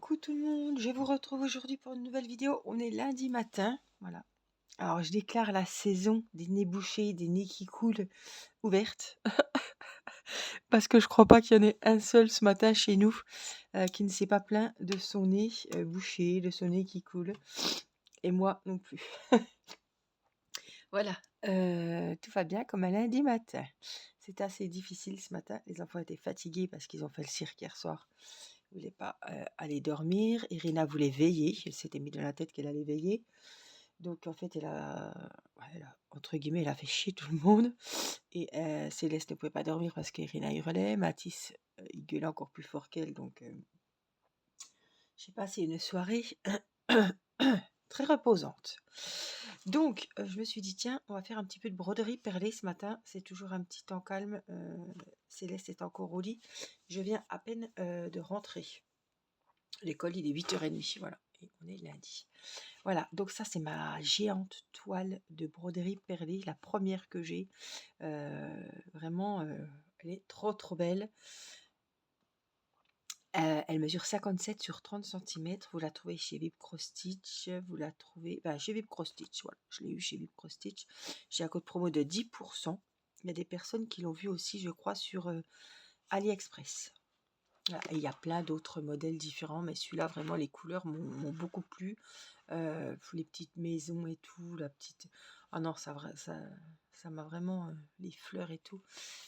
Coucou tout le monde, je vous retrouve aujourd'hui pour une nouvelle vidéo. On est lundi matin, voilà. Alors je déclare la saison des nez bouchés, des nez qui coulent ouverte, parce que je crois pas qu'il y en ait un seul ce matin chez nous qui ne s'est pas plaint de son nez bouché, de son nez qui coule, et moi non plus. Voilà, tout va bien comme un lundi matin. C'était assez difficile ce matin, les enfants étaient fatigués parce qu'ils ont fait le cirque hier soir. Ils voulaient pas aller dormir. Irina voulait veiller. Elle s'était mis dans la tête qu'elle allait veiller. Donc en fait, entre guillemets, elle a fait chier tout le monde. Et Céleste ne pouvait pas dormir parce qu'Irina hurlait. Mathis, il gueulait encore plus fort qu'elle. Donc je sais pas, c'est une soirée très reposante. Donc je me suis dit, tiens, on va faire un petit peu de broderie perlée ce matin. C'est toujours un petit temps calme. Céleste est encore au lit. Je viens à peine de rentrer. L'école, il est 8h30, voilà. Et on est lundi. Voilà, donc ça, c'est ma géante toile de broderie perlée, la première que j'ai. Vraiment, elle est trop, trop belle. Elle mesure 57 sur 30 cm. Vous la trouvez chez Vip Cross Stitch. Vous la trouvez chez Vip Cross Stitch. Voilà, je l'ai eu chez Vip Cross Stitch. J'ai un code promo de 10%. Il y a des personnes qui l'ont vu aussi, je crois, sur AliExpress. Voilà, et il y a plein d'autres modèles différents, mais celui-là, vraiment, les couleurs m'ont beaucoup plu. Les petites maisons et tout, la petite... Ah non, ça m'a vraiment... les fleurs et tout.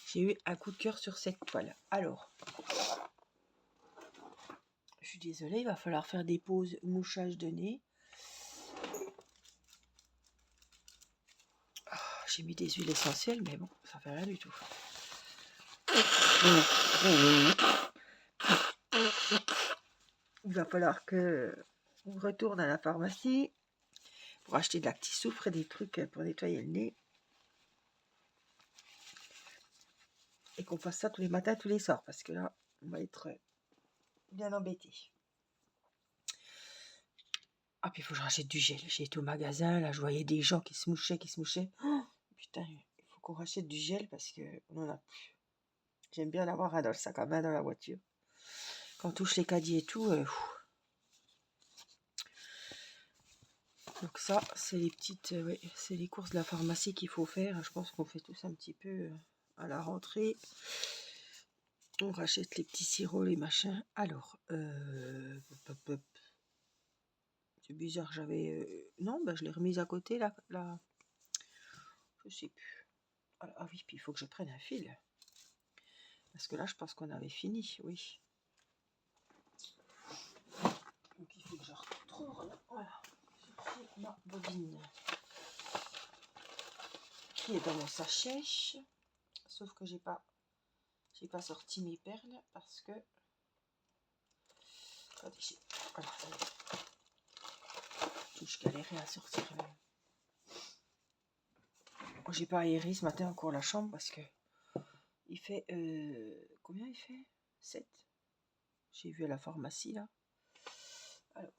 J'ai eu un coup de cœur sur cette toile. Alors, je suis désolée, il va falloir faire des pauses mouchage de nez. J'ai mis des huiles essentielles, mais bon, ça fait rien du tout. Il va falloir que on retourne à la pharmacie pour acheter de l'acti-soufre et des trucs pour nettoyer le nez. Et qu'on fasse ça tous les matins, tous les soirs, parce que là, on va être bien embêtés. Ah, puis il faut que je rachète du gel. J'ai été au magasin, là, je voyais des gens qui se mouchaient. Oh, putain, il faut qu'on rachète du gel parce qu'on n'en a plus. J'aime bien l'avoir dans le sac à main dans la voiture. Quand on touche les caddies et tout. Donc ça, c'est les petites, c'est les courses de la pharmacie qu'il faut faire. Je pense qu'on fait tous un petit peu à la rentrée. On rachète les petits sirops, les machins. Alors, c'est bizarre, j'avais... non, je l'ai remise à côté, là. Je sais plus. Ah oui, puis il faut que je prenne un fil. Parce que là, je pense qu'on avait fini, oui. Donc il faut que je retrouve, voilà, chercher ma bobine. Qui est dans mon sachet. Sauf que j'ai pas sorti mes perles parce que... Attendez, voilà, je galérais à sortir. J'ai pas aéré ce matin encore la chambre parce que il fait... combien il fait 7. J'ai vu à la pharmacie, là. Alors...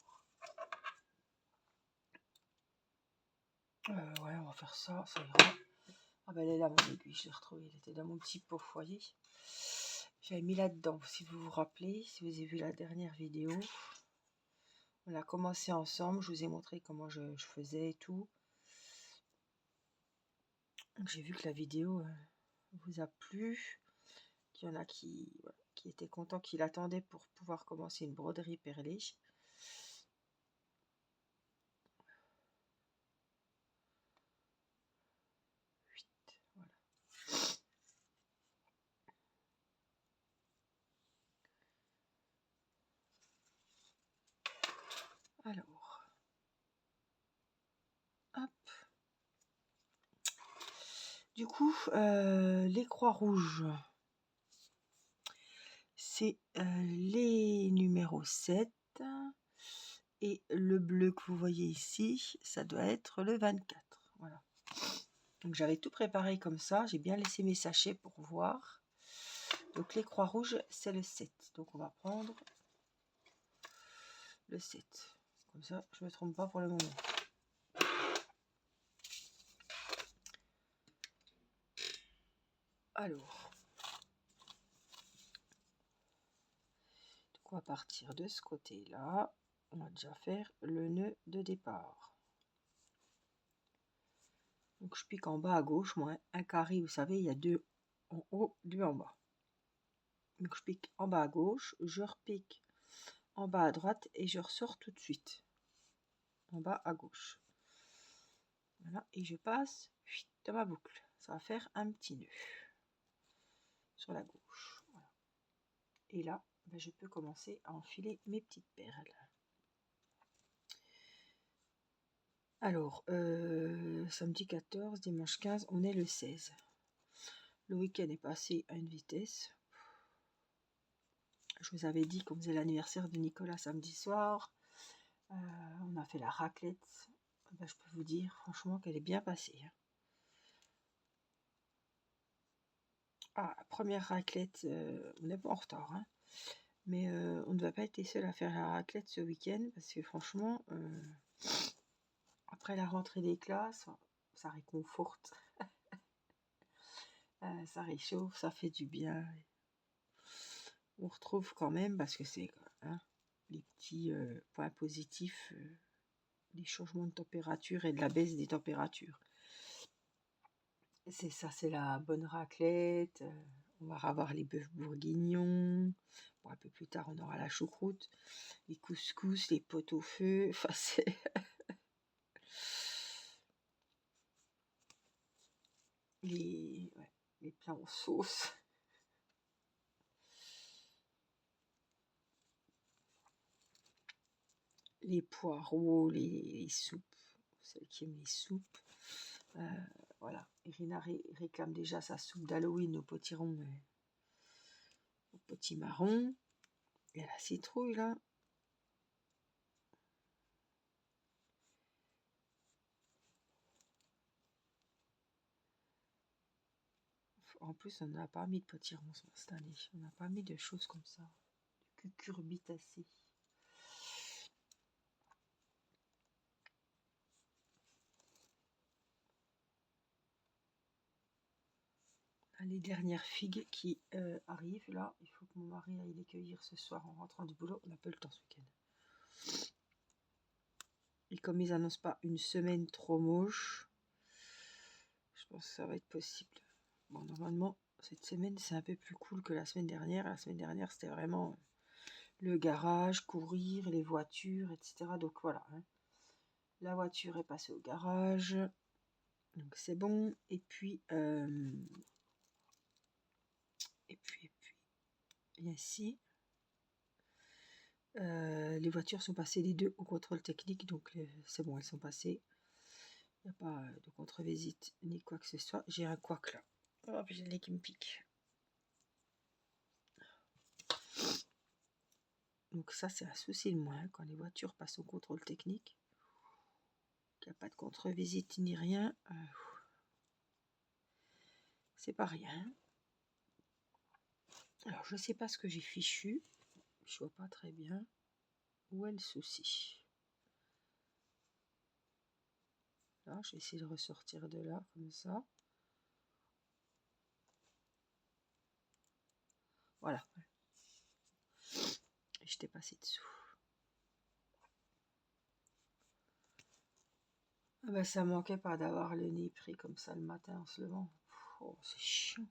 ouais, on va faire ça, ça ira. Ah ben elle est là, mon aiguille, je l'ai retrouvée. Elle était dans mon petit pot, vous voyez. J'avais mis là-dedans, si vous vous rappelez, si vous avez vu la dernière vidéo. On a commencé ensemble, je vous ai montré comment je faisais et tout. J'ai vu que la vidéo vous a plu. Qu'il y en a qui étaient contents, qui l'attendaient pour pouvoir commencer une broderie perlée. Voilà. Alors, hop. Du coup, les croix rouges, c'est les numéros 7. Et le bleu que vous voyez ici, ça doit être le 24. Voilà. Donc j'avais tout préparé comme ça. J'ai bien laissé mes sachets pour voir. Donc les croix rouges, c'est le 7. Donc on va prendre le 7. Comme ça, je ne me trompe pas pour le moment. Alors, on va partir de ce côté-là. On va déjà faire le nœud de départ. Donc je pique en bas à gauche, moi, un carré, vous savez, il y a 2 en haut, 2 en bas. Donc je pique en bas à gauche, je repique en bas à droite et je ressors tout de suite en bas à gauche. Voilà, et je passe dans ma boucle. Ça va faire un petit nœud sur la gauche. Voilà. Et là, ben, je peux commencer à enfiler mes petites perles. Alors, samedi 14, dimanche 15, on est le 16. Le week-end est passé à une vitesse. Je vous avais dit qu'on faisait l'anniversaire de Nicolas samedi soir. On a fait la raclette. Ben, je peux vous dire franchement qu'elle est bien passée. Ah, première raclette, on n'est pas en retard, hein. Mais on ne va pas être les seuls à faire la raclette ce week-end parce que franchement, après la rentrée des classes, ça réconforte, ça réchauffe, ça fait du bien. On retrouve quand même, parce que c'est hein, les petits points positifs, les changements de température et de la baisse des températures. C'est ça, c'est la bonne raclette. On va avoir les bœufs bourguignons. Bon, un peu plus tard, on aura la choucroute, les couscous, les pot au feu. Enfin, c'est les plats en sauce. Les poireaux, les soupes. Celle qui aime les soupes. Voilà. Irina réclame déjà sa soupe d'Halloween au potiron, au potimarron. Et la citrouille, là. En plus, on n'a pas mis de potiron cette année. On n'a pas mis de choses comme ça. Du cucurbitacé. Les dernières figues qui arrivent là. Il faut que mon mari aille les cueillir ce soir en rentrant du boulot. On n'a pas le temps ce week-end. Et comme ils annoncent pas une semaine trop moche, je pense que ça va être possible. Bon, normalement, cette semaine, c'est un peu plus cool que la semaine dernière. La semaine dernière, c'était vraiment le garage, courir, les voitures, etc. Donc voilà. Hein. La voiture est passée au garage. Donc c'est bon. Et puis, ici, les voitures sont passées les deux au contrôle technique. Donc c'est bon, elles sont passées. Il n'y a pas de contre-visite ni quoi que ce soit. J'ai un couac là. Oh, j'ai le nez qui me pique. Donc ça, c'est un souci de moins quand les voitures passent au contrôle technique. Il n'y a pas de contre-visite ni rien. C'est pas rien. Alors, je ne sais pas ce que j'ai fichu. Je vois pas très bien. Où est le souci? Là, j'ai essayé de ressortir de là, comme ça. Voilà. Et je t'ai passé dessous. Ah ben, ça manquait pas d'avoir le nez pris comme ça le matin en se levant. Oh, c'est chiant.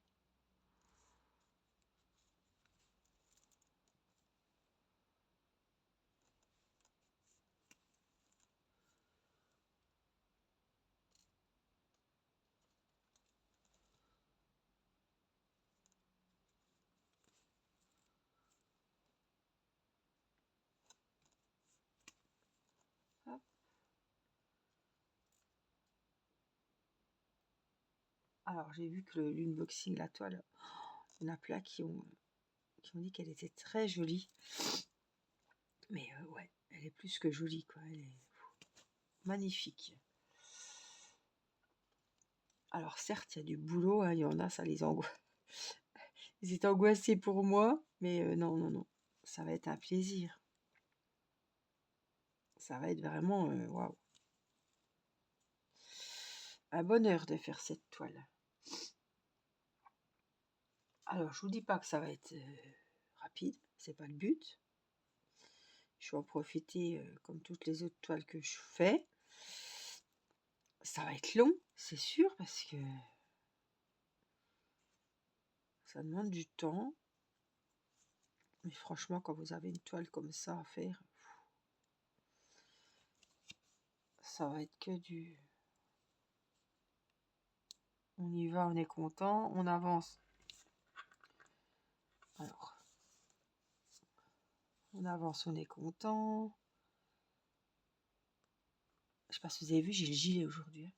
Hop. Alors, j'ai vu que l'unboxing, la toile, il y en a plein qui ont dit qu'elle était très jolie. Mais ouais, elle est plus que jolie, quoi. Elle est magnifique. Alors certes, il y a du boulot, hein, il y en a, ça les angoisse. Ils étaient angoissés pour moi, mais non, non, non. Ça va être un plaisir. Ça va être vraiment, waouh. Un bonheur de faire cette toile. Alors, je vous dis pas que ça va être rapide, c'est pas le but. Je vais en profiter comme toutes les autres toiles que je fais. Ça va être long, c'est sûr, parce que ça demande du temps. Mais franchement, quand vous avez une toile comme ça à faire, ça va être que du... On y va, on est content, on avance. Alors, on avance, on est content. Je sais pas si vous avez vu, j'ai le gilet aujourd'hui.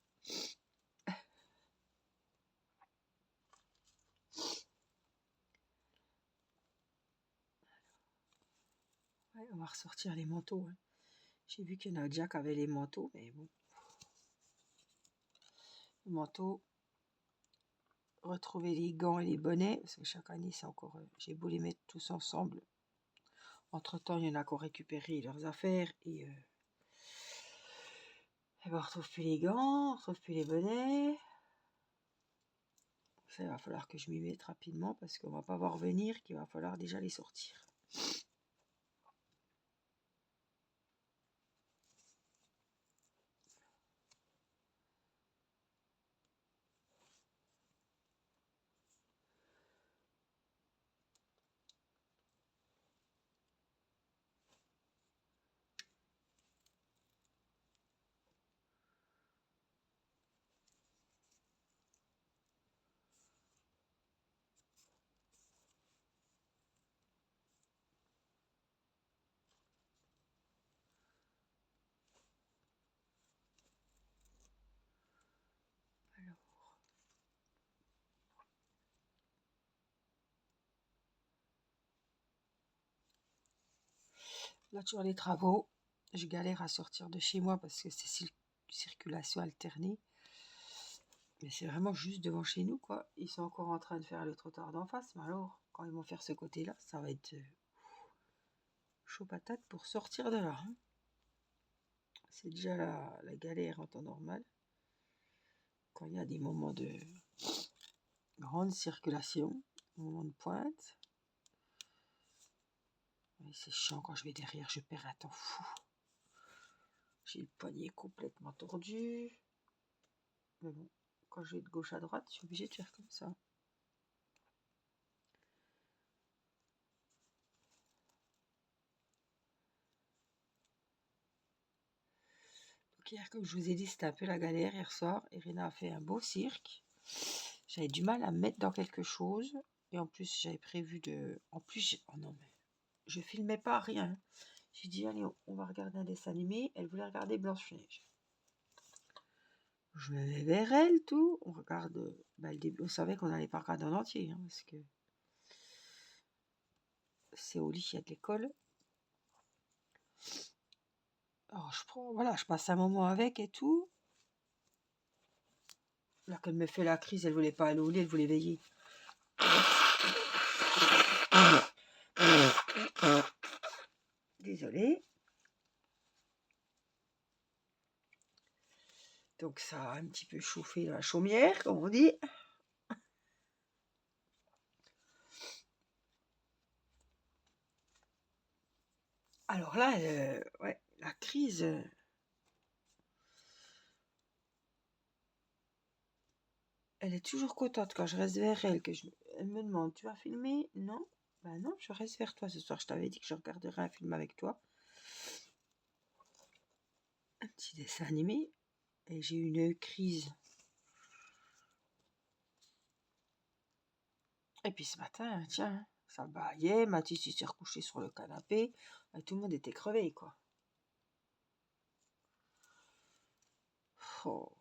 Ouais, on va ressortir les manteaux. J'ai vu qu'il y en a déjà qui avaient les manteaux, mais bon. Les manteaux, retrouver les gants et les bonnets, parce que chaque année, c'est encore... j'ai beau les mettre tous ensemble. Entre-temps, il y en a qui ont récupéré leurs affaires et ben, on retrouve plus les gants, on retrouve plus les bonnets. Ça, il va falloir que je m'y mette rapidement parce qu'on va pas voir venir qu'il va falloir déjà les sortir. Alors, là, toujours les travaux. Je galère à sortir de chez moi parce que c'est circulation alternée. Mais c'est vraiment juste devant chez nous, quoi. Ils sont encore en train de faire le trottoir d'en face. Mais alors, quand ils vont faire ce côté-là, ça va être chaud patate pour sortir de là. C'est déjà la galère en temps normal. Quand il y a des moments de grande circulation, moment de pointe. C'est chiant quand je vais derrière, je perds un temps fou. J'ai le poignet complètement tordu. Mais bon, quand je vais de gauche à droite, je suis obligée de faire comme ça. Donc hier, comme je vous ai dit, c'était un peu la galère hier soir. Irina a fait un beau cirque. J'avais du mal à me mettre dans quelque chose. Et en plus, j'avais prévu de... En plus, oh non, mais je filmais pas rien. J'ai dit, allez, on va regarder un dessin animé. Elle voulait regarder Blanche-Neige. Je me mets vers elle, tout. On regarde le début. On savait qu'on n'allait pas regarder en entier, parce que c'est au lit, il y a de l'école. Alors, je passe un moment avec et tout. Là, qu'elle me fait la crise, elle voulait pas aller au lit, elle voulait veiller. Désolée. Donc, ça a un petit peu chauffé la chaumière, comme on dit. Alors là, ouais, la crise... elle est toujours contente quand je reste vers elle, elle me demande, tu vas filmer? Non? Ben non, je reste vers toi ce soir. Je t'avais dit que je regarderais un film avec toi. Un petit dessin animé. Et j'ai eu une crise. Et puis ce matin, tiens, ça baillait, Mathis il s'est recouché sur le canapé. Et tout le monde était crevé, quoi. Oh.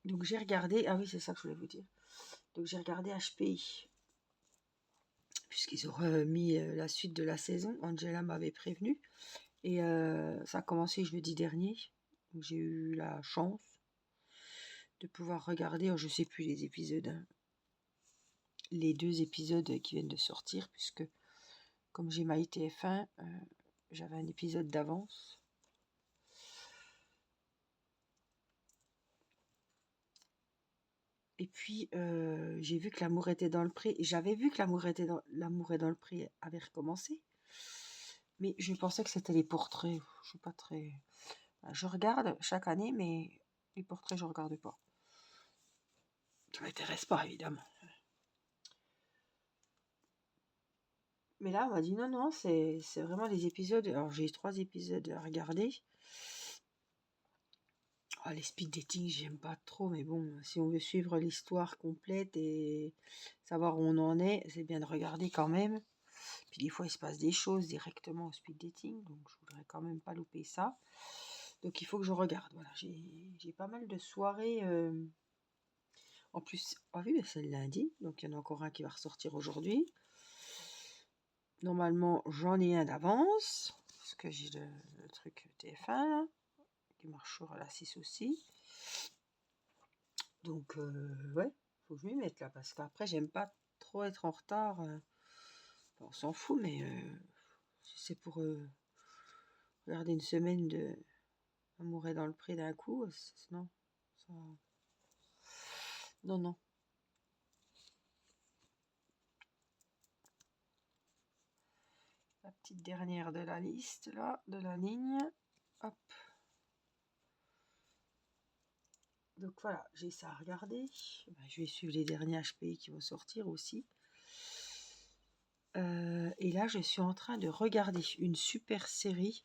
Donc j'ai regardé, ah oui c'est ça que je voulais vous dire. Donc j'ai regardé HPI, puisqu'ils ont remis la suite de la saison. Angela m'avait prévenu. Et ça a commencé jeudi dernier. Donc j'ai eu la chance de pouvoir regarder, je sais plus les épisodes, les 2 épisodes qui viennent de sortir, puisque comme j'ai ma ITF1, j'avais un épisode d'avance. Et puis, j'ai vu que L'amour était dans le pré. Et j'avais vu que L'amour est dans le pré avait recommencé. Mais je pensais que c'était les portraits. Je suis pas très. Je regarde chaque année, mais les portraits, je regarde pas. Ça m'intéresse pas, évidemment. Mais là, on m'a dit non, non, c'est vraiment les épisodes. Alors, j'ai 3 épisodes à regarder. Ah, les speed dating, j'aime pas trop, mais bon, si on veut suivre l'histoire complète et savoir où on en est, c'est bien de regarder quand même. Puis des fois, il se passe des choses directement au speed dating, donc je voudrais quand même pas louper ça. Donc il faut que je regarde. Voilà, j'ai pas mal de soirées. En plus, ah oui, c'est le lundi, donc il y en a encore un qui va ressortir aujourd'hui. Normalement, j'en ai un d'avance, parce que j'ai le truc TF1 là, qui marche sur la 6 aussi. Donc, ouais, faut que je m'y mette là, parce qu'après, j'aime pas trop être en retard. Enfin, on s'en fout, mais si c'est pour regarder une semaine de Amour est dans le pré d'un coup, non. Ça... Non, non. La petite dernière de la liste, là, de la ligne. Hop. Donc voilà, j'ai ça à regarder. Ben, je vais suivre les derniers HPI qui vont sortir aussi. Et là, je suis en train de regarder une super série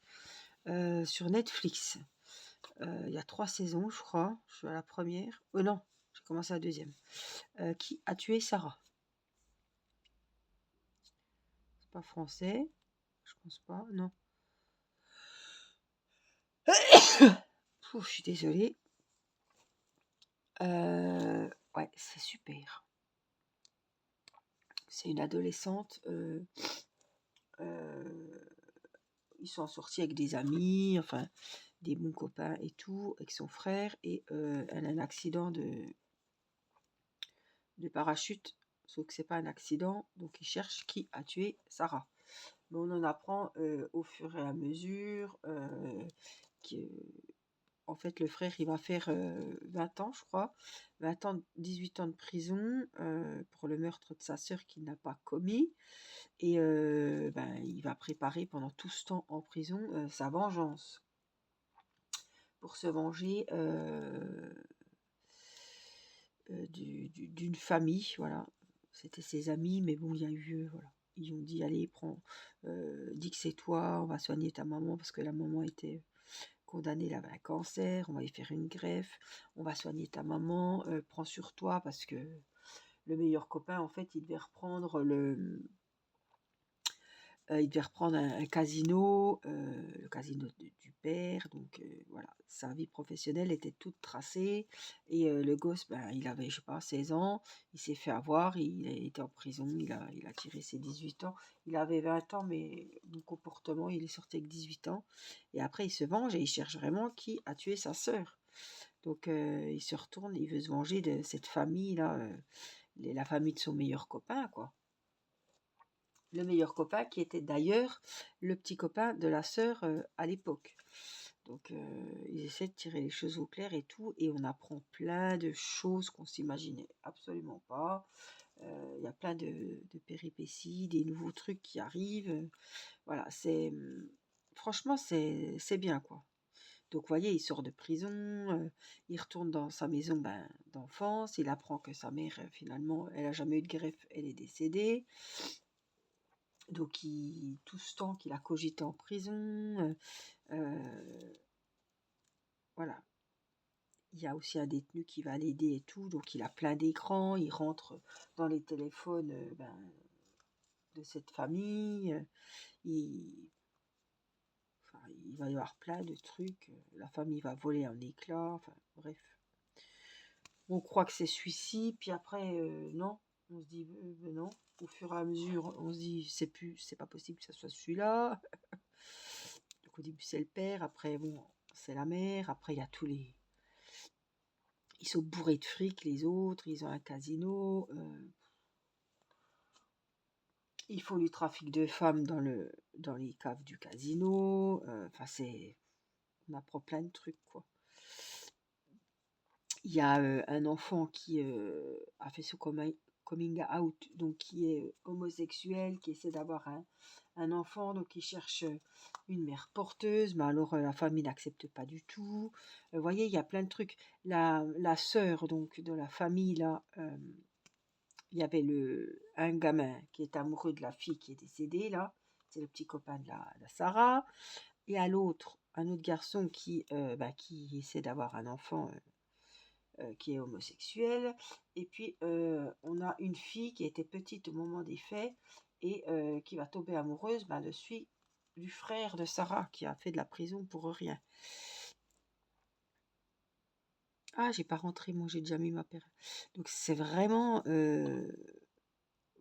sur Netflix. Il y a 3 saisons, je crois. Je suis à la première. Non, j'ai commencé la deuxième. Qui a tué Sarah? C'est pas français. Je pense pas, non. Je suis désolée. Ouais, c'est super. C'est une adolescente. Ils sont sortis avec des amis, enfin des bons copains et tout, avec son frère. Et elle a un accident de parachute. Sauf que c'est pas un accident, donc ils cherchent qui a tué Sarah. Mais on en apprend au fur et à mesure que en fait, le frère, il va faire 20 ans, je crois, 20 ans, 18 ans de prison pour le meurtre de sa sœur qu'il n'a pas commis. Et ben, il va préparer pendant tout ce temps en prison sa vengeance pour se venger d'une famille. Voilà, c'était ses amis, mais bon, il y a eu, voilà. Ils ont dit, allez, prends, dis que c'est toi, on va soigner ta maman parce que la maman était condamnée, elle avait un cancer, on va y faire une greffe, on va soigner ta maman, prends sur toi parce que le meilleur copain, en fait, il devait reprendre un casino, le casino du père, donc voilà, sa vie professionnelle était toute tracée, et le gosse, ben, il avait, je sais pas, 16 ans, il s'est fait avoir, il a été en prison, il a tiré ses 18 ans, il avait 20 ans, mais mon comportement, il est sorti avec 18 ans, et après il se venge, et il cherche vraiment qui a tué sa sœur. Donc il se retourne, il veut se venger de cette famille-là, la famille de son meilleur copain, quoi. Le meilleur copain qui était d'ailleurs le petit copain de la sœur à l'époque. Donc ils essaient de tirer les choses au clair et tout, et on apprend plein de choses qu'on s'imaginait absolument pas. Il y a plein de péripéties, des nouveaux trucs qui arrivent. Voilà, franchement c'est bien, quoi. Donc vous voyez, il sort de prison, il retourne dans sa maison d'enfance, il apprend que sa mère finalement elle a jamais eu de greffe, elle est décédée. Donc tout ce temps qu'il a cogité en prison, voilà. Il y a aussi un détenu qui va l'aider et tout, donc il a plein d'écrans, il rentre dans les téléphones de cette famille, il va y avoir plein de trucs, la famille va voler en éclats, enfin bref. On croit que c'est celui-ci, puis après, non, on se dit non. Au fur et à mesure, on se dit c'est pas possible que ça soit celui-là. Donc au début c'est le père, après bon, c'est la mère, après il y a tous les... Ils sont bourrés de fric les autres, ils ont un casino, ils font du trafic de femmes dans les caves du casino, enfin on apprend plein de trucs, quoi. Il y a un enfant qui a fait son coming out, donc qui est homosexuel, qui essaie d'avoir un enfant, donc il cherche une mère porteuse, mais alors la famille n'accepte pas du tout. Vous voyez, il y a plein de trucs. La sœur donc de la famille là, il y avait un gamin qui est amoureux de la fille qui est décédée là, c'est le petit copain de la Sarah, et à l'autre, un autre garçon qui essaie d'avoir un enfant qui est homosexuel. Et puis, on a une fille qui était petite au moment des faits et qui va tomber amoureuse du frère de Sarah qui a fait de la prison pour rien. Ah, j'ai pas rentré, moi j'ai déjà mis ma paire. Donc c'est vraiment,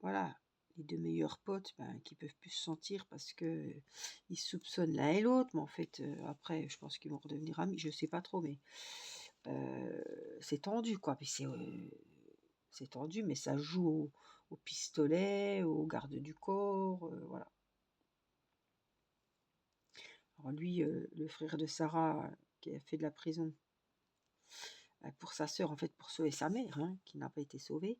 voilà, les deux meilleurs potes qui peuvent plus se sentir parce que ils soupçonnent l'un et l'autre, mais en fait, après, je pense qu'ils vont redevenir amis, je sais pas trop, mais c'est tendu, quoi. Puis c'est tendu, mais ça joue au pistolet, au garde du corps, voilà. Alors lui, le frère de Sarah, qui a fait de la prison pour sa sœur, en fait, pour sauver sa mère, hein, qui n'a pas été sauvée.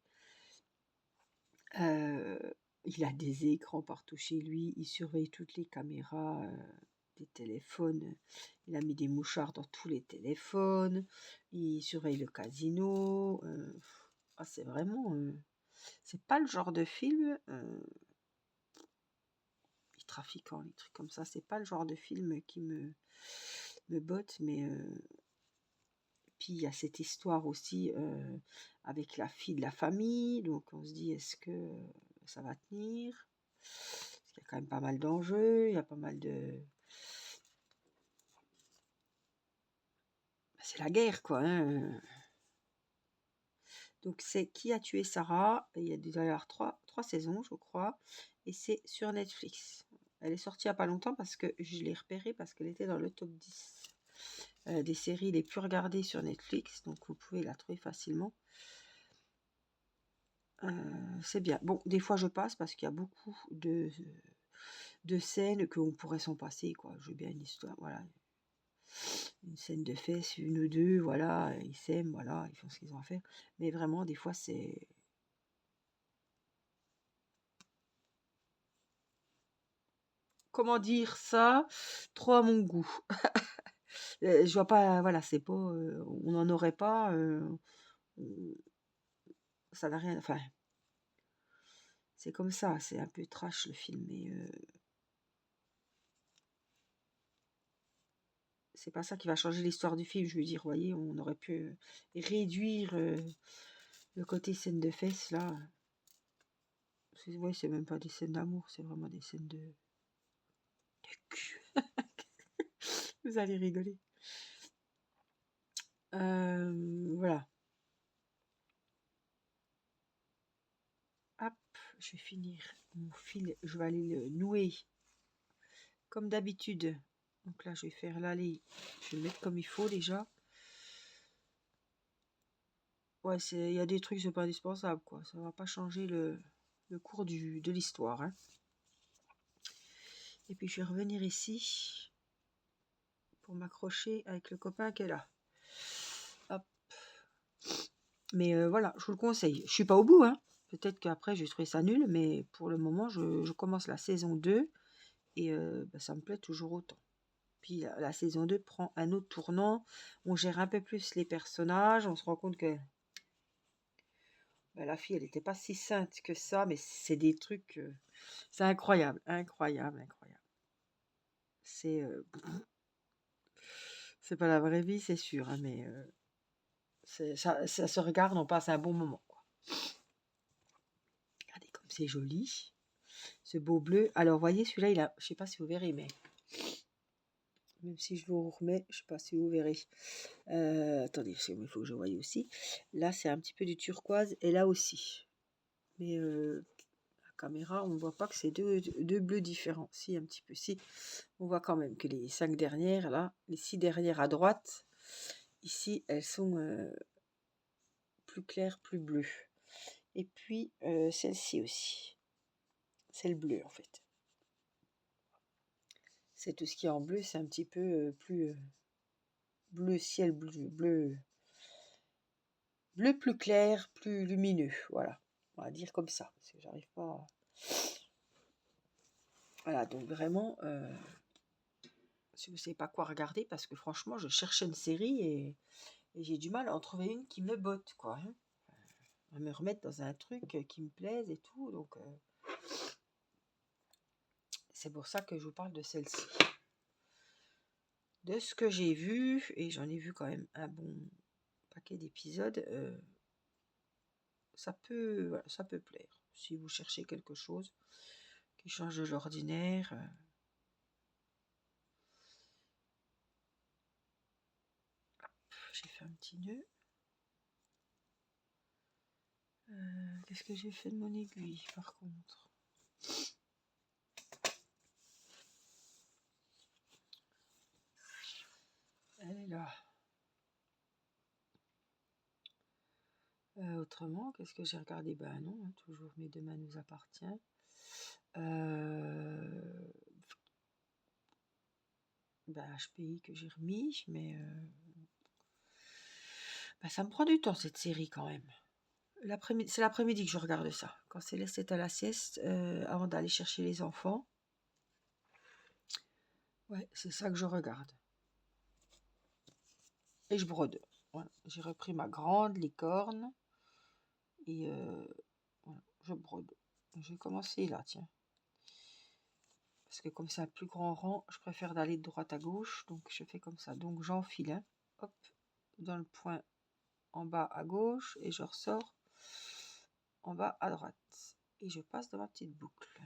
Il a des écrans partout chez lui, il surveille toutes les caméras des téléphones, il a mis des mouchards dans tous les téléphones, il surveille le casino. C'est vraiment... c'est pas le genre de film, les trafiquants, les trucs comme ça, c'est pas le genre de film qui me botte, mais... Puis il y a cette histoire aussi avec la fille de la famille, donc on se dit est-ce que ça va tenir? Parce qu'il y a quand même pas mal d'enjeux, il y a pas mal de... C'est la guerre, quoi, hein. Donc c'est Qui a tué Sarah? Il y a d'ailleurs trois saisons, je crois, et c'est sur Netflix. Elle est sortie il n'y a pas longtemps parce que je l'ai repérée parce qu'elle était dans le top 10 des séries les plus regardées sur Netflix, donc vous pouvez la trouver facilement. C'est bien. Bon, des fois je passe parce qu'il y a beaucoup de scènes qu'on pourrait s'en passer, quoi. Je veux bien une histoire, voilà. Une scène de fesses, une ou deux, voilà, ils s'aiment, voilà, ils font ce qu'ils ont à faire. Mais vraiment, des fois, c'est... Comment dire ça? Trop à mon goût. Je vois pas, voilà, c'est pas... on n'en aurait pas... on- ça n'a rien... Enfin, c'est comme ça, c'est un peu trash le film, mais... c'est pas ça qui va changer l'histoire du film. Je veux dire, voyez, on aurait pu réduire le côté scène de fesses, là. Ouais, c'est même pas des scènes d'amour, c'est vraiment des scènes de cul. Vous allez rigoler. Voilà. Hop, je vais finir mon fil. Je vais aller le nouer comme d'habitude. Donc là, je vais faire l'aller. Je vais le mettre comme il faut déjà. Ouais, il y a des trucs, c'est pas indispensable, quoi. Ça va pas changer le cours de l'histoire, hein. Et puis je vais revenir ici pour m'accrocher avec le copain qu'elle a. Hop. Mais voilà, je vous le conseille. Je suis pas au bout, hein. Peut-être qu'après, je vais trouver ça nul, mais pour le moment, je commence la saison 2 et ça me plaît toujours autant. Puis la saison 2 prend un autre tournant, on gère un peu plus les personnages, on se rend compte que la fille, elle n'était pas si sainte que ça, mais c'est des trucs... c'est incroyable, incroyable, incroyable. C'est pas la vraie vie, c'est sûr, hein, mais ça se regarde, on passe un bon moment, quoi. Regardez comme c'est joli, ce beau bleu. Alors, voyez, celui-là, je sais pas si vous verrez, mais même si je vous remets, je sais pas si vous verrez. Attendez, il faut que je voie aussi. Là, c'est un petit peu du turquoise, et là aussi. Mais la caméra, on ne voit pas que c'est deux bleus différents. Si, un petit peu, si. On voit quand même que les 5 dernières, là, les 6 dernières à droite, ici, elles sont plus claires, plus bleues. Et puis, celle-ci aussi. C'est le bleu, en fait. C'est tout ce qui est en bleu, c'est un petit peu plus bleu ciel, bleu bleu plus clair, plus lumineux, voilà. On va dire comme ça, parce que j'arrive pas à... Voilà, donc vraiment, si vous savez pas quoi regarder, parce que franchement, je cherchais une série et j'ai du mal à en trouver une qui me botte, quoi, hein. À me remettre dans un truc qui me plaise et tout, donc c'est pour ça que je vous parle de celle-ci. De ce que j'ai vu, et j'en ai vu quand même un bon paquet d'épisodes, ça peut plaire. Si vous cherchez quelque chose qui change de l'ordinaire. J'ai fait un petit nœud. Qu'est-ce que j'ai fait de mon aiguille par contre? Elle est là. Autrement, qu'est-ce que j'ai regardé? Ben non, hein, toujours Mes deux mains nous appartient. HPI que j'ai remis, mais ça me prend du temps cette série quand même. C'est l'après-midi que je regarde ça. Quand Céleste est à la sieste, avant d'aller chercher les enfants. Ouais, c'est ça que je regarde. Et je brode. Voilà. J'ai repris ma grande licorne. Et voilà, je brode. Je vais commencer là, tiens. Parce que comme c'est un plus grand rang, je préfère d'aller de droite à gauche. Donc je fais comme ça. Donc j'enfile, hein, hop, dans le point en bas à gauche. Et je ressors en bas à droite. Et je passe dans ma petite boucle.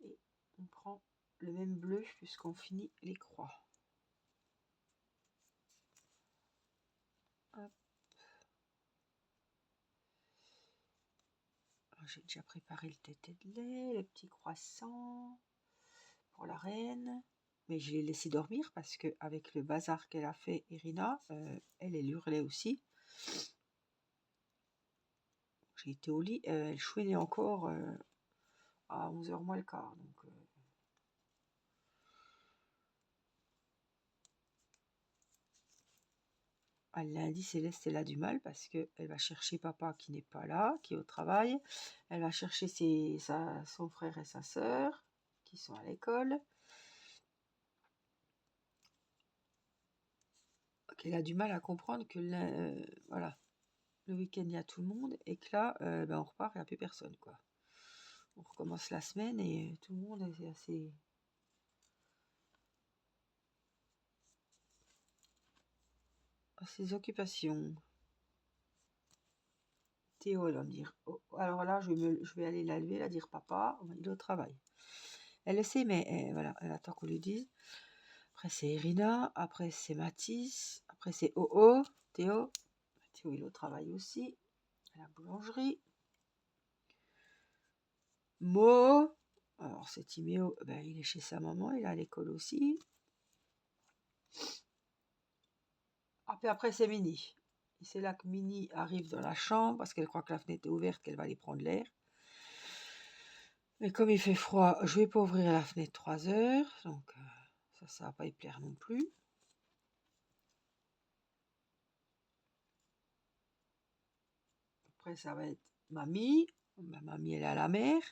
Et on prend le même bleu puisqu'on finit les croix. Hop. J'ai déjà préparé le tété de lait, le petit croissant pour la reine. Mais je l'ai laissé dormir parce que avec le bazar qu'elle a fait, Irina, elle hurlait aussi. J'ai été au lit, elle chouinait encore à 11h moins le quart. Donc, lundi, Céleste, elle a du mal parce qu'elle va chercher papa qui n'est pas là, qui est au travail. Elle va chercher son frère et sa sœur qui sont à l'école. Elle a du mal à comprendre que voilà, le week-end, il y a tout le monde et que là, on repart, il n'y a plus personne, quoi. On recommence la semaine et tout le monde est assez... à ses occupations. Théo, elle va me dire, oh, alors là, je vais aller la lever, la dire, papa, il est au travail. Elle le sait, mais voilà, elle attend qu'on lui dise. Après, c'est Irina, après, c'est Mathis, après, c'est Oh, Théo. Théo, il est au travail aussi, à la boulangerie. Mo, alors c'est Timéo, il est chez sa maman, il est à l'école aussi. Après, c'est Mini. Et c'est là que Mini arrive dans la chambre parce qu'elle croit que la fenêtre est ouverte, qu'elle va aller prendre l'air. Mais comme il fait froid, je vais pas ouvrir la fenêtre 3 heures, donc ça va pas y plaire non plus. Après, ça va être Mamie. Mamie, elle est à la mer.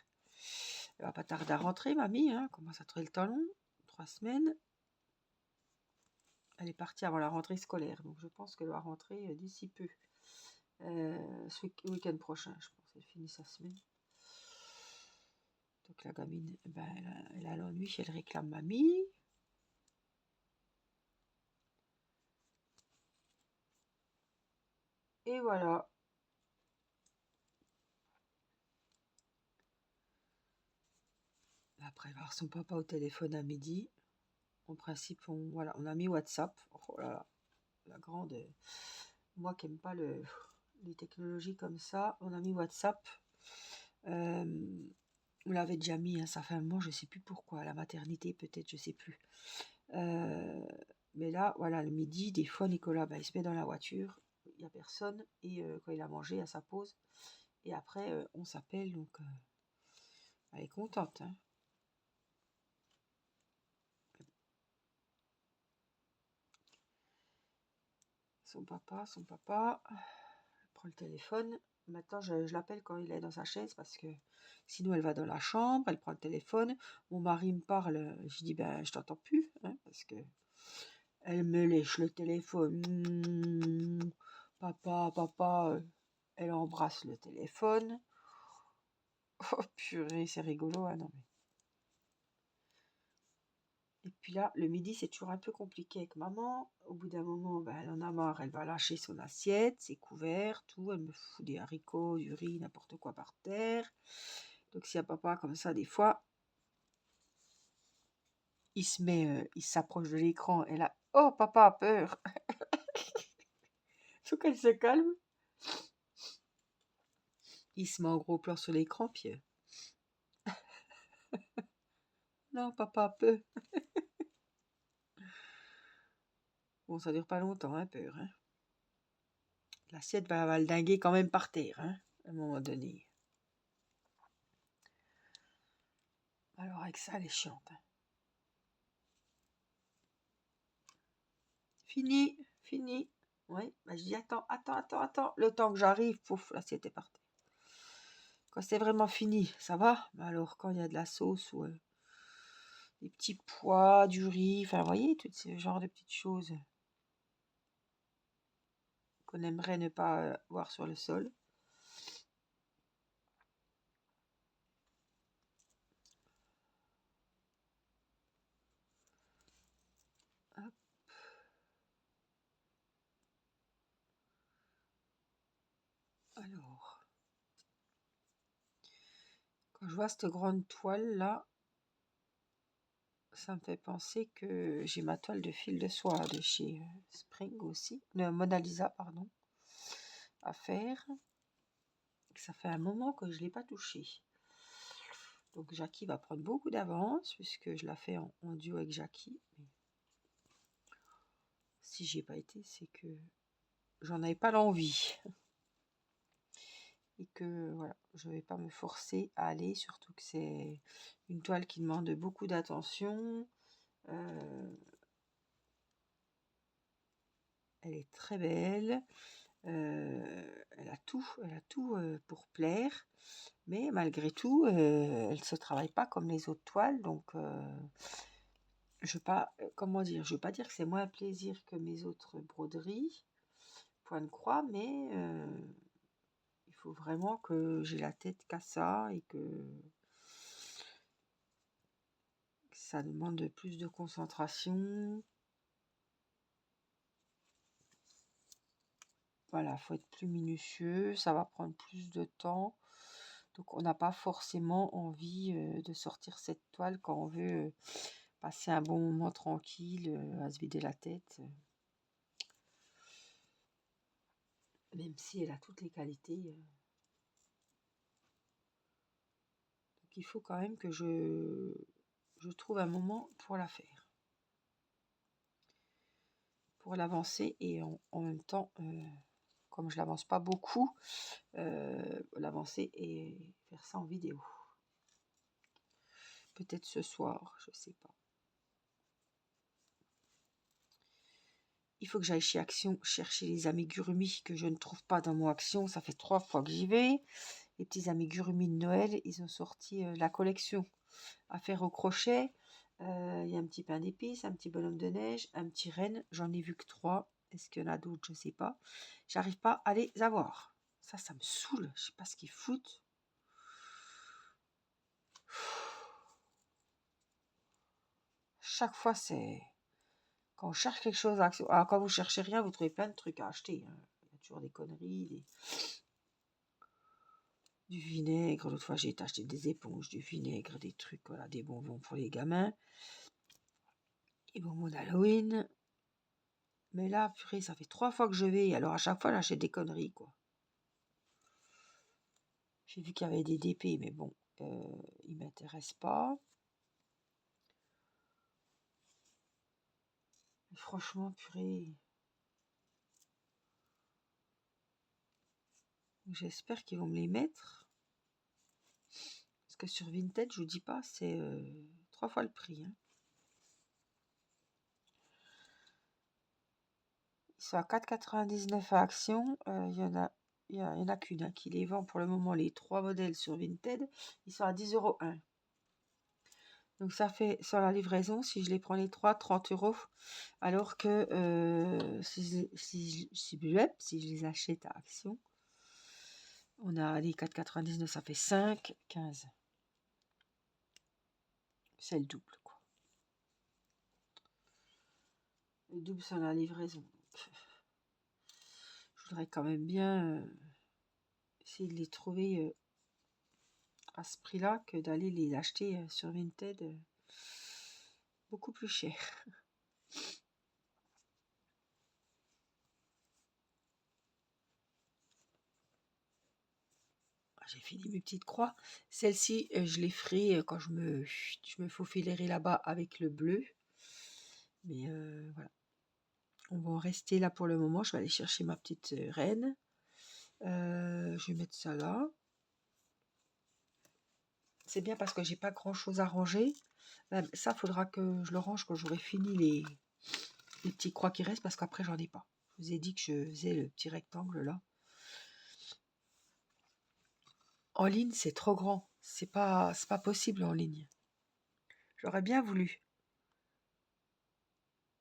Elle va pas tarder à rentrer, Mamie, hein. Commence à trouver le temps long. 3 semaines. Elle est partie avant la rentrée scolaire, donc je pense qu'elle va rentrer d'ici peu. Ce week-end prochain, je pense. Elle finit sa semaine. Donc la gamine, elle a l'ennui, elle réclame Mamie. Et voilà. Après avoir son papa au téléphone à midi, en principe, on a mis WhatsApp. Oh là là, la grande... moi qui n'aime pas les technologies comme ça, on a mis WhatsApp. On l'avait déjà mis, hein, ça fait un moment, je ne sais plus pourquoi, à la maternité peut-être, je ne sais plus. Mais là, voilà, le midi, des fois, Nicolas, il se met dans la voiture, il n'y a personne, et quand il a mangé, à sa pause, et après, on s'appelle, donc elle est contente. Hein. Son papa. Elle prend le téléphone. Maintenant, je l'appelle quand il est dans sa chaise parce que sinon, elle va dans la chambre, elle prend le téléphone. Mon mari me parle. Je dis, ben, je t'entends plus, hein, parce que elle me lèche le téléphone. Papa, papa. Elle embrasse le téléphone. Oh purée, c'est rigolo, hein, non mais. Et puis là, le midi, c'est toujours un peu compliqué avec maman. Au bout d'un moment, ben, elle en a marre, elle va lâcher son assiette, ses couverts, tout. Elle me fout des haricots, du riz, n'importe quoi par terre. Donc s'il y a papa comme ça, des fois, il s'approche de l'écran et là, oh papa a peur. Faut qu'elle se calme. Il se met en gros plan sur l'écran, puis non, papa a peur. Bon, ça dure pas longtemps, hein, peur. Hein. L'assiette va le dinguer quand même par terre, hein, à un moment donné. Alors avec ça, elle est chiante. Hein. Fini, fini. Oui, bah, je dis attends. Le temps que j'arrive, pouf, l'assiette est par terre. Quand c'est vraiment fini, ça va. Mais alors quand il y a de la sauce ou des petits pois, du riz, enfin vous voyez, tout ce genre de petites choses qu'on aimerait ne pas voir sur le sol. Hop. Alors, quand je vois cette grande toile là, ça me fait penser que j'ai ma toile de fil de soie de chez Spring aussi, de Mona Lisa, pardon, à faire. Ça fait un moment que je ne l'ai pas touchée. Donc Jackie va prendre beaucoup d'avance puisque je la fais en duo avec Jackie. Mais si j'y ai pas été, c'est que j'en avais pas l'envie. Et que voilà, je vais pas me forcer à aller, surtout que c'est une toile qui demande beaucoup d'attention. Elle est très belle. Elle a tout pour plaire. Mais malgré tout, elle se travaille pas comme les autres toiles. Donc je veux pas, comment dire, je veux pas dire que c'est moins un plaisir que mes autres broderies, point de croix, mais il faut vraiment que j'ai la tête qu'à ça et que ça demande plus de concentration. Voilà, faut être plus minutieux, ça va prendre plus de temps. Donc on n'a pas forcément envie de sortir cette toile quand on veut passer un bon moment tranquille, à se vider la tête. Même si elle a toutes les qualités. Donc il faut quand même que je trouve un moment pour la faire. Pour l'avancer et en même temps, comme je l'avance pas beaucoup, l'avancer et faire ça en vidéo. Peut-être ce soir, je sais pas. Il faut que j'aille chez Action chercher les amigurumi que je ne trouve pas dans mon Action. Ça fait 3 fois que j'y vais. Les petits amigurumi de Noël, ils ont sorti la collection à faire au crochet. Il y a un petit pain d'épices, un petit bonhomme de neige, un petit renne. J'en ai vu que 3. Est-ce qu'il y en a d'autres? Je sais pas. J'arrive pas à les avoir. Ça me saoule. Je sais pas ce qu'ils foutent. Chaque fois, c'est... Quand on cherche quelque chose à Action... Alors, quand vous cherchez rien, vous trouvez plein de trucs à acheter. Hein. Il y a toujours des conneries, du vinaigre. L'autre fois, j'ai été acheter des éponges, du vinaigre, des trucs, voilà, des bonbons pour les gamins. Et bonbons d'Halloween. Mais là, purée, ça fait 3 fois que je vais. Alors, à chaque fois, j'achète des conneries, quoi. J'ai vu qu'il y avait des DP, mais bon, ils m'intéressent pas. Mais franchement, purée. J'espère qu'ils vont me les mettre. Parce que sur Vinted, je vous dis pas, c'est 3 fois le prix. Hein. Ils sont à 4,99 à Action. Il y en a qu'une qui les vend pour le moment, les 3 modèles sur Vinted. Ils sont à 10,01 €. Donc ça fait, sur la livraison, si je les prends les 3, 30 €. Alors que si je les achète à Action, on a les 4,99, ça fait 5, 15. C'est le double, quoi. Le double sur la livraison. Je voudrais quand même bien essayer de les trouver à ce prix-là que d'aller les acheter sur Vinted beaucoup plus cher. J'ai fini mes petites croix. Celle-ci, je les ferai quand je me faufilerai là-bas avec le bleu. Mais voilà. On va en rester là pour le moment. Je vais aller chercher ma petite reine. Je vais mettre ça là. C'est bien parce que j'ai pas grand-chose à ranger. Ça, faudra que je le range quand j'aurai fini les petits croix qui restent parce qu'après, j'en ai pas. Je vous ai dit que je faisais le petit rectangle là. En ligne, c'est trop grand. C'est pas possible en ligne. J'aurais bien voulu.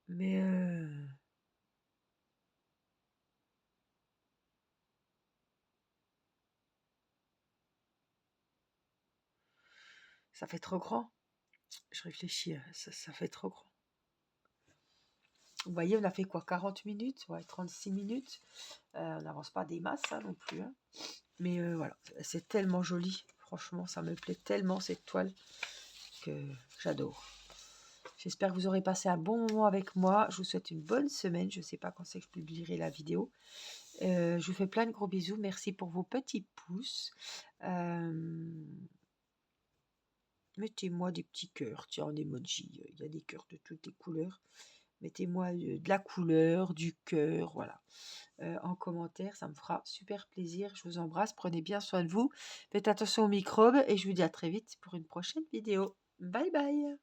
Mais ça fait trop grand. Je réfléchis, ça fait trop grand. Vous voyez, on a fait quoi, 40 minutes, ouais, 36 minutes. On n'avance pas des masses non plus. Hein. Mais voilà, c'est tellement joli. Franchement, ça me plaît tellement cette toile que j'adore. J'espère que vous aurez passé un bon moment avec moi. Je vous souhaite une bonne semaine. Je ne sais pas quand c'est que je publierai la vidéo. Je vous fais plein de gros bisous. Merci pour vos petits pouces. Mettez-moi des petits cœurs. Tiens, en emoji, il y a des cœurs de toutes les couleurs. Mettez-moi de la couleur, du cœur, voilà. En commentaire, ça me fera super plaisir. Je vous embrasse. Prenez bien soin de vous. Faites attention aux microbes et je vous dis à très vite pour une prochaine vidéo. Bye bye.